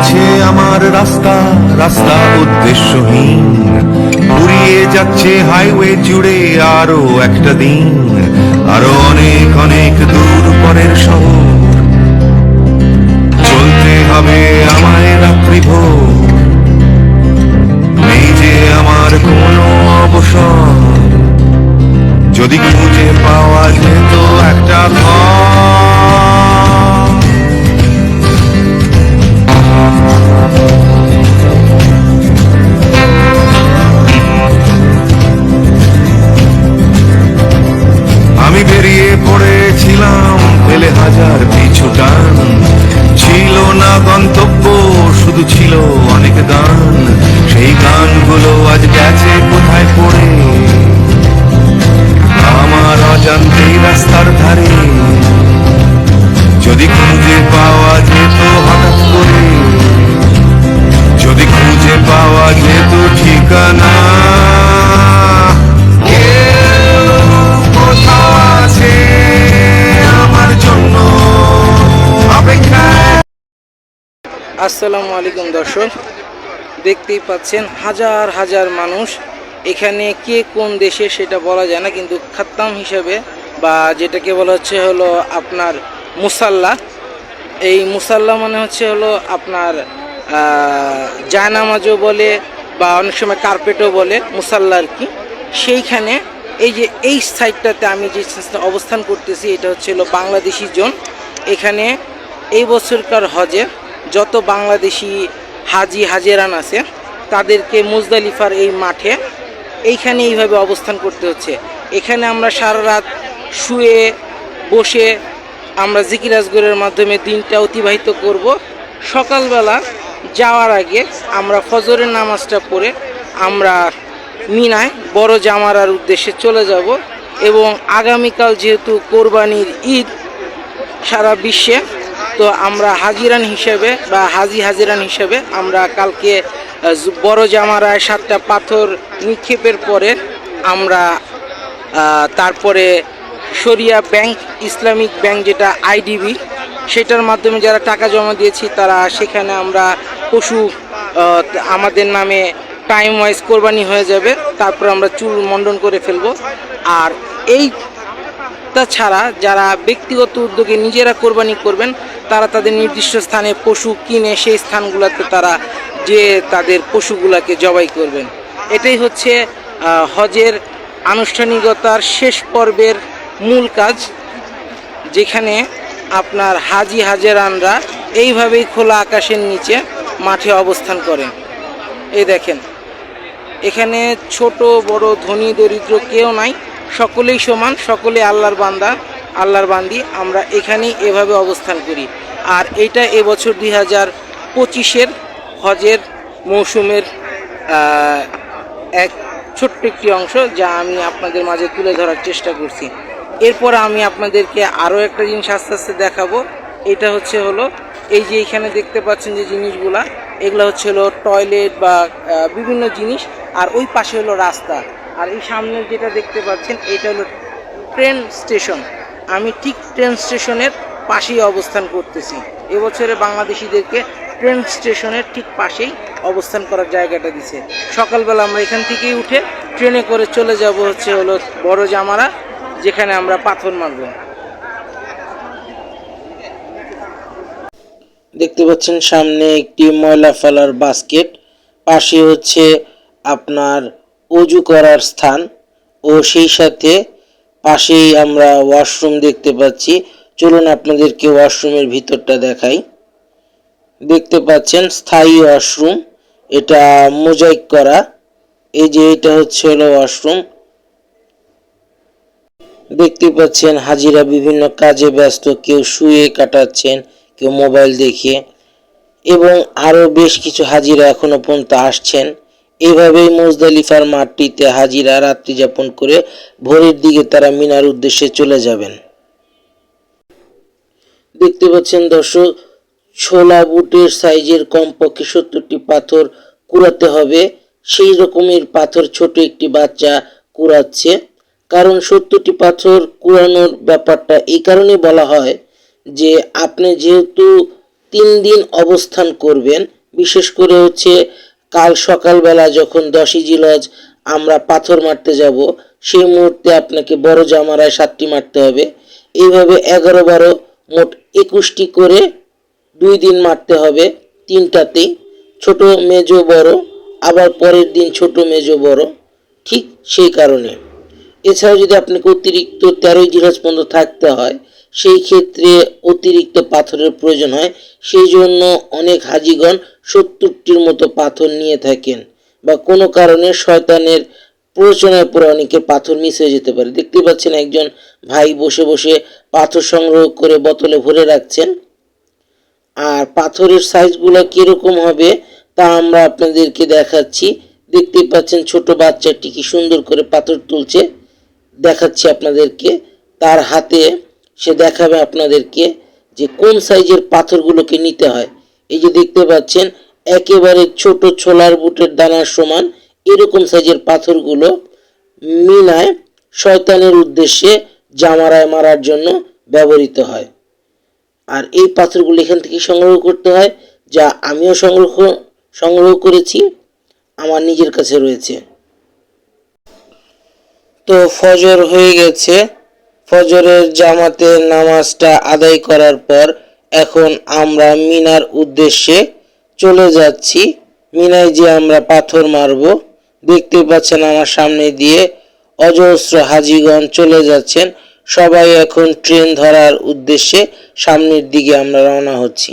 চলছে আমার রাস্তা, রাস্তা উদ্দেশ্যহীন, উড়িয়ে যাচ্ছে হাইওয়ে জুড়ে আরো একটা দিন, আরো অনেক অনেক দূর পরের শহর। চলতে হবে আমায় রাত্রি ভোর, নেই যে আমার কোনো অবসর। যদি খুঁজে পাওয়া যেত একটা ঘর। আমি বেরিয়ে পড়েছিলাম ফেলে হাজার পিছু টান, ছিল না গন্তব্য, শুধু ছিল অনেক গান। সেই গানগুলো আজ গেছে কোথায় পড়ে, আমার অজান্তেই রাস্তার ধারে। যদি খুঁজে পাওয়া যেত হঠাৎ করে, যদি খুঁজে পাওয়া যেত ঠিকানা, কেউ কোথাও আছে আমার জন্য অপেক্ষায়। আসসালামু আলাইকুম দর্শক, দেখতেই পাচ্ছেন হাজার হাজার মানুষ। এখানে কে কোন দেশে সেটা বলা যায় না, কিন্তু খাত্তাম হিসেবে বা যেটাকে বলা হচ্ছে হলো আপনার মুসাল্লা। এই মুসাল্লা মানে হচ্ছে হলো আপনার জায়নামাজও বলে বা অনেক সময় কার্পেটও বলে মুসাল্লা আর কি। সেইখানে এই যে এই সাইডটাতে আমি যে অবস্থান করতেছি, এটা হচ্ছে হলো বাংলাদেশি জোন। এখানে এই বছরকার হজে যত বাংলাদেশি হাজি হাজেরান আছে তাদেরকে মুজদালিফার এই মাঠে এইখানে এইভাবে অবস্থান করতে হচ্ছে। এখানে আমরা সারা রাত শুয়ে বসে আমরা জিকির আজগরের মাধ্যমে দিনটা অতিবাহিত করব। সকালবেলা যাওয়ার আগে আমরা ফজরের নামাজটা পড়ে আমরা মিনায় বড় জামারার উদ্দেশ্যে চলে যাব। এবং আগামীকাল যেহেতু কোরবানির ঈদ সারা বিশ্বে, তো আমরা হাজিরান হিসেবে বা হাজিরান হিসেবে আমরা কালকে বড় জামারায় 7টা পাথর নিক্ষেপের পরে আমরা তারপরে শরিয়া ব্যাংক, ইসলামিক ব্যাংক যেটা আইডিবি, সেটার মাধ্যমে যারা টাকা জমা দিয়েছি তারা সেখানে আমরা পশু আমাদের নামে টাইম ওয়াইজ কোরবানি হয়ে যাবে। তারপর আমরা চুল মণ্ডন করে ফেলব। আর এইটা ছাড়া যারা ব্যক্তিগত উদ্যোগে নিজেরা কোরবানি করবেন তারা তাদের নির্দিষ্ট স্থানে পশু কিনে সেই স্থানগুলোতে তারা যে তাদের পশুগুলাকে জবাই করবেন। এটাই হচ্ছে হজের আনুষ্ঠানিকতার শেষ পর্বের মূল কাজ, যেখানে আপনার হাজি হাজেরানরা এইভাবেই খোলা আকাশের নিচে মাঠে অবস্থান করেন। এই দেখেন, এখানে ছোট বড় ধনী দরিদ্র কেউ নাই, সকলেই সমান, সকলে আল্লাহর বান্দা আল্লাহর বান্দি। আমরা এখানেই এভাবে অবস্থান করি। আর এটা এবছর 2025-এর হজের মৌসুমের এক ছোট্ট একটি অংশ, যা আমি আপনাদের মাঝে তুলে ধরার চেষ্টা করছি। এরপর আমি আপনাদেরকে আরও একটা জিনিস আস্তে আস্তে দেখাবো। এটা হচ্ছে হলো এই যে এখানে দেখতে পাচ্ছেন যে জিনিসগুলা, এগুলো হচ্ছে হলো টয়লেট বা বিভিন্ন জিনিস। আর ওই পাশে হলো রাস্তা। আর এই সামনে যেটা দেখতে পাচ্ছেন এটা হলো ট্রেন স্টেশন। আমি ঠিক ট্রেন স্টেশনের পাশেই অবস্থান করতেছি। এবছরে বাংলাদেশিদেরকে ট্রেন স্টেশনের ঠিক পাশেই অবস্থান করার জায়গাটা দিছে। সকালবেলা আমরা এখান থেকেই উঠে ট্রেনে করে চলে যাব হচ্ছে হলো বড় জামারা, যেখানে আমরা পাথর মারব। দেখতে পাচ্ছেন সামনে একটি ময়লা ফেলার বাস্কেট, পাশে হচ্ছে আপনার অজু করার স্থান, ও সেই সাথে পাশেই আমরা ওয়াশরুম দেখতে পাচ্ছি। চলুন আপনাদেরকে ওয়াশরুমের ভিতরটা দেখাই। দেখতে পাচ্ছেন স্থায়ী ওয়াশরুম, এটা মোজাইক করা। এই যে এটা হচ্ছে হলো ওয়াশরুম। দেখতে পাচ্ছেন হাজিরা বিভিন্ন কাজে ব্যস্ত, কেউ শুয়ে কাটাচ্ছেন, কেউ মোবাইল দেখে, এবং আরও বেশ কিছু হাজিরা এখনো পর্যন্ত আসছেন। এইভাবেই মুজদালিফার মাঠটিতে হাজিরা রাত্রি যাপন করে ভোরের দিকে তারা মিনার উদ্দেশ্যে চলে যাবেন। দেখতে পাচ্ছেন দর্শক, ছোলা বুটের সাইজের কমপক্ষে 70টি পাথর কুড়াতে হবে। সেই রকমের পাথর ছোট একটি বাচ্চা কুড়াচ্ছে। কারণ 70টি পাথর কুড়ানোর ব্যাপারটা এই কারণে বলা হয় যে আপনি যেহেতু 3 দিন অবস্থান করবেন। বিশেষ করে হচ্ছে কাল সকালবেলা যখন 10ই জিলহজ আমরা পাথর মারতে যাব, সেই মুহূর্তে আপনাকে বড় জামারায় 7টি মারতে হবে। এইভাবে 11-12 মোট 21টি করে 2 দিন মারতে হবে 3টাতেই, ছোট মেজো বড়, আবার পরের দিন ছোট মেজো বড়, ঠিক সেই কারণে। এছাড়াও যদি আপনাকে অতিরিক্ত 13ই জিলহজ পর্যন্ত থাকতে হয়, সেই ক্ষেত্রে অতিরিক্ত পাথরের প্রয়োজন হয়। সেই জন্য অনেক হাজিগণ 70টির মতো পাথর নিয়ে থাকেন, বা কোনো কারণে শয়তানের প্ররোচনায় পড়ে অনেকে পাথর মিস হয়ে যেতে পারে। দেখতে পাচ্ছেন একজন ভাই বসে বসে পাথর সংগ্রহ করে বোতলে ভরে রাখছেন। আর পাথরের সাইজগুলো কিরকম হবে তা আমরা আপনাদেরকে দেখাচ্ছি। দেখতে পাচ্ছেন ছোট বাচ্চাটি কি সুন্দর করে পাথর তুলছে, দেখাচ্ছি আপনাদেরকে। তার হাতে সে দেখাবে আপনাদেরকে যে কোন সাইজের পাথরগুলোকে নিতে হয়। এই যে দেখতে পাচ্ছেন একেবারে ছোট ছোলার বুটের দানার সমান এরকম সাইজের পাথরগুলো মিনায় শয়তানের উদ্দেশ্যে জামারায় মারার জন্য ব্যবহৃত হয়। আর এই পাথরগুলো এখান থেকে সংগ্রহ করতে হয়, যা আমিও সংগ্রহ করেছি, আমার নিজের কাছে রয়েছে। তো ফজর হয়ে গেছে। ফজরের জামাতের নামাজটা আদায় করার পর এখন আমরা মিনার উদ্দেশ্যে চলে যাচ্ছি। মিনায় যে আমরা পাথর মারব। দেখতে পাচ্ছেন আমার সামনে দিয়ে অজস্র হাজিগণ চলে যাচ্ছেন। সবাই এখন ট্রেন ধরার উদ্দেশ্যে সামনের দিকে আমরা রওনা হচ্ছি।